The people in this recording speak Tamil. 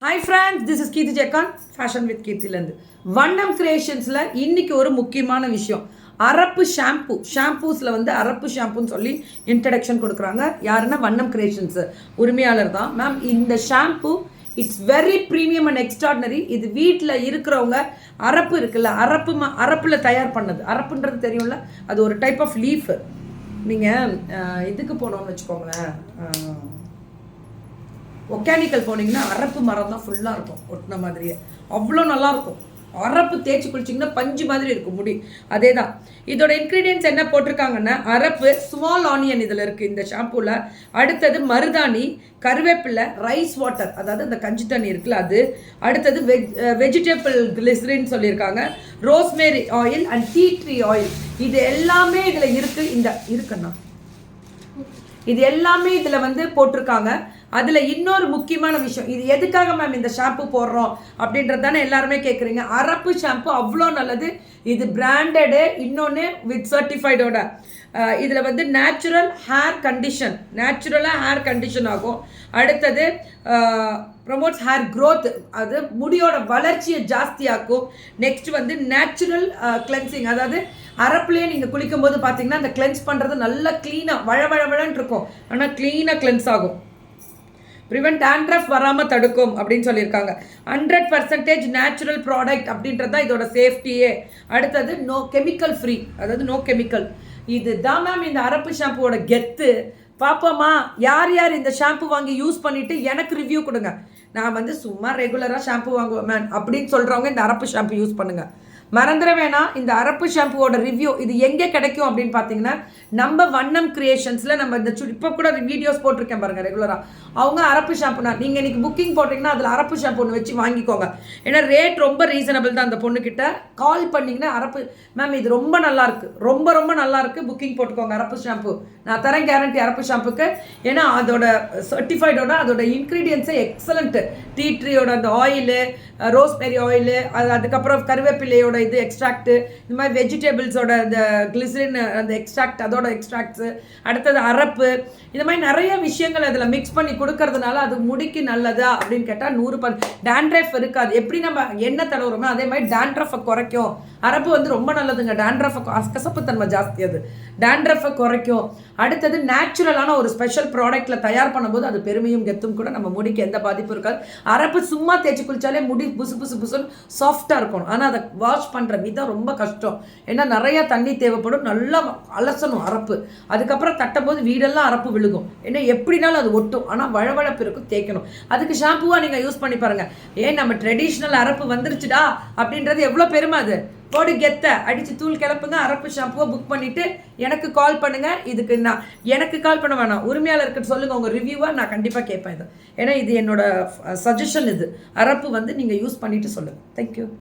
Hi friends, this is Keerthi ஜெக்கான், ஃபேஷன் வித் கீர்த்திலேருந்து. வண்ணம் கிரியேஷன்ஸில் இன்றைக்கி ஒரு முக்கியமான விஷயம், அரப்பு ஷாம்பூஸில் வந்து அரப்பு ஷாம்புன்னு சொல்லி இன்ட்ரடக்ஷன் கொடுக்குறாங்க. யாருன்னா வண்ணம் கிரியேஷன்ஸு உரிமையாளர் தான். மேம், இந்த shampoo it's very premium and extraordinary. இது வீட்டில் இருக்கிறவங்க அரப்பு இருக்குல்ல, அரப்பில் தயார் பண்ணது. அரப்புன்றது தெரியும்ல, அது ஒரு டைப் ஆஃப் லீஃபு. நீங்கள் இதுக்கு போனோம்னு வச்சுக்கோங்களேன், ஒகேனிக்கல் போனீங்கன்னா அரப்பு மரம் தான் ஃபுல்லாக இருக்கும், ஒட்டின மாதிரியே அவ்வளோ நல்லாயிருக்கும். அரப்பு தேய்ச்சி குளிச்சிங்கன்னா பஞ்சு மாதிரி இருக்கும் முடி. அதே தான் இதோட இன்க்ரீடியன்ட்ஸ் என்ன போட்டிருக்காங்கன்னா, அரப்பு, ஸ்மால் ஆனியன் இதில் இருக்குது இந்த ஷாம்பூவில். அடுத்தது மருதாணி, கருவேப்பிலை, ரைஸ் வாட்டர், அதாவது அந்த கஞ்சி தண்ணி இருக்குல்ல அது. அடுத்தது வெஜிடபிள் கிளிசரின்னு சொல்லியிருக்காங்க, rosemary oil and tea tree oil. இது எல்லாமே இதில் இருக்குது. இருக்குண்ணா, இது எல்லாமே இதில் வந்து போட்டிருக்காங்க. அதில் இன்னொரு முக்கியமான விஷயம், இது எதுக்காக மேம் இந்த ஷாம்பு போடுறோம் அப்படின்றது தானே எல்லாருமே கேட்குறீங்க. அரப்பு ஷாம்பு அவ்வளோ நல்லது, இது பிராண்டடு. இன்னொன்று வித் சர்டிஃபைடோட. இதில் வந்து நேச்சுரலாக ஹேர் கண்டிஷன் ஆகும். அடுத்தது ப்ரொமோட்ஸ் ஹேர் க்ரோத், அது முடியோட வளர்ச்சியை ஜாஸ்தியாக்கும். நெக்ஸ்ட் வந்து நேச்சுரல் கிளென்சிங், அதாவது அரப்புலேயே நீங்கள் குளிக்கும் போது பார்த்தீங்கன்னா அந்த கிளென்ஸ் பண்ணுறது நல்லா க்ளீனாக வழவழன்னு இருக்கும், ஆனால் க்ளீனாக கிளென்ஸ் ஆகும். ப்ரிவென்ட் டேண்ட்ரஃப் வராமல் தடுக்கும் அப்படின்னு சொல்லியிருக்காங்க. 100% நேச்சுரல் ப்ராடக்ட் அப்படின்றது தான் இதோட சேஃப்டியே. அடுத்தது நோ கெமிக்கல் ஃப்ரீ, அதாவது நோ கெமிக்கல். இது தான் மேம் இந்த அரப்பு ஷாம்புவோட கெத்து. பார்ப்போமா யார் யார் இந்த ஷாம்பு வாங்கி யூஸ் பண்ணிவிட்டு எனக்கு ரிவ்யூ கொடுங்க. நான் வந்து சும்மா ரெகுலராக ஷாம்பு வாங்குவேன் மேம் அப்படின்னு சொல்கிறவங்க இந்த அரப்பு ஷாம்பு யூஸ் பண்ணுங்கள். மறந்துட வேணாம், இந்த அரப்பு ஷாம்புவோட ரிவ்யூ இது எங்கே கிடைக்கும் அப்படின்னு பார்த்தீங்கன்னா, நம்ம வண்ணம் கிரியேஷன்ஸில் நம்ம இந்த இப்போ கூட வீடியோஸ் போட்டிருக்கேன் பாருங்கள் ரெகுலராக. அவங்க அரப்பு ஷாம்புனா நீங்கள் இன்றைக்கி புக்கிங் போட்டிங்கன்னா அதில் அரப்பு ஷாம்பு ஒன்று வச்சு வாங்கிக்கோங்க. ஏன்னா ரேட் ரொம்ப ரீசனபிள் தான். அந்த பொண்ணுக்கிட்ட கால் பண்ணிங்கன்னா, அரப்பு மேம் இது ரொம்ப நல்லாயிருக்கு, ரொம்ப நல்லாயிருக்கு, புக்கிங் போட்டுக்கோங்க அரப்பு ஷாம்பு, நான் தரேன் கேரண்டி அரப்பு ஷாம்புக்கு. ஏன்னா அதோட சர்டிஃபைடோட அதோட இன்க்ரீடியன்ஸே எக்ஸலண்ட்டு. டீ ட்ரீயோட அந்த ஆயிலு, ரோஸ்மெரி ஆயிலு, அதுக்கப்புறம் கருவேப்பிலையோட இது எக்ஸ்ட்ராக்ட், இந்த மாதிரி வெஜிடபிள்ஸோட இந்த கிளிசரின் அந்த எக்ஸ்ட்ராக்ட், அதோட எக்ஸ்ட்ராக்ட்ஸு, அடுத்தது அரப்பு, இந்த மாதிரி நிறைய விஷயங்கள் அதில் மிக்ஸ் பண்ணி கொடுக்கறதுனால அது முடிக்கு நல்லதா அப்படின்னு கேட்டால் 100% டேண்ட்ரஃப் இருக்காது. எப்படி நம்ம எண்ணெய் தடவுறோமோ அதே மாதிரி டேண்ட்ரஃபை குறைக்கும். அரப்பு வந்து ரொம்ப நல்லதுங்க, டேண்ட்ரஃபை கசப்புத்தன்மை ஜாஸ்தி, அது டேண்ட்ரஃபை குறைக்கும். அடுத்தது நேச்சுரலான ஒரு ஸ்பெஷல் ப்ராடக்ட்டில் தயார் பண்ணும்போது அது பெருமையும் கெத்தும் கூட, நம்ம முடிக்கு எந்த பாதிப்பும் இருக்காது. அரப்பு சும்மா தேய்ச்சி குளிச்சாலே முடி புசுன்னு சாஃப்டாக இருக்கணும், ஆனால் அதை வாஷ் பண்ணுற விதம் ரொம்ப கஷ்டம். ஏன்னா நிறையா தண்ணி தேவைப்படும், நல்லா அலசணும் அரப்பு. அதுக்கப்புறம் தட்டும்போது வீடெல்லாம் அரப்பு விழுகும். ஏன்னா எப்படினாலும் அது ஒட்டும், ஆனால் வழவழப்பு இருக்கும், தேய்க்கணும். அதுக்கு ஷாம்புவாக நீங்கள் யூஸ் பண்ணி பாருங்கள். ஏன் நம்ம ட்ரெடிஷ்னல் அரப்பு வந்துருச்சுடா அப்படின்றது எவ்வளோ பெருமை. அது போடு கெத்த அடித்து தூள் கிளப்புங்க. அரப்பு ஷாம்புவை புக் பண்ணிவிட்டு எனக்கு கால் பண்ணுங்கள். இதுக்கு எனக்கு கால் பண்ண வேணாம், உரிமையாளருக்கு சொல்லுங்கள் உங்கள் ரிவ்யூவாக, நான் கண்டிப்பாக கேட்பேன் இது. ஏன்னா இது என்னோட சஜஷன். இது அரப்பு வந்து நீங்கள் யூஸ் பண்ணிவிட்டு சொல்லுங்கள். தேங்க்யூ.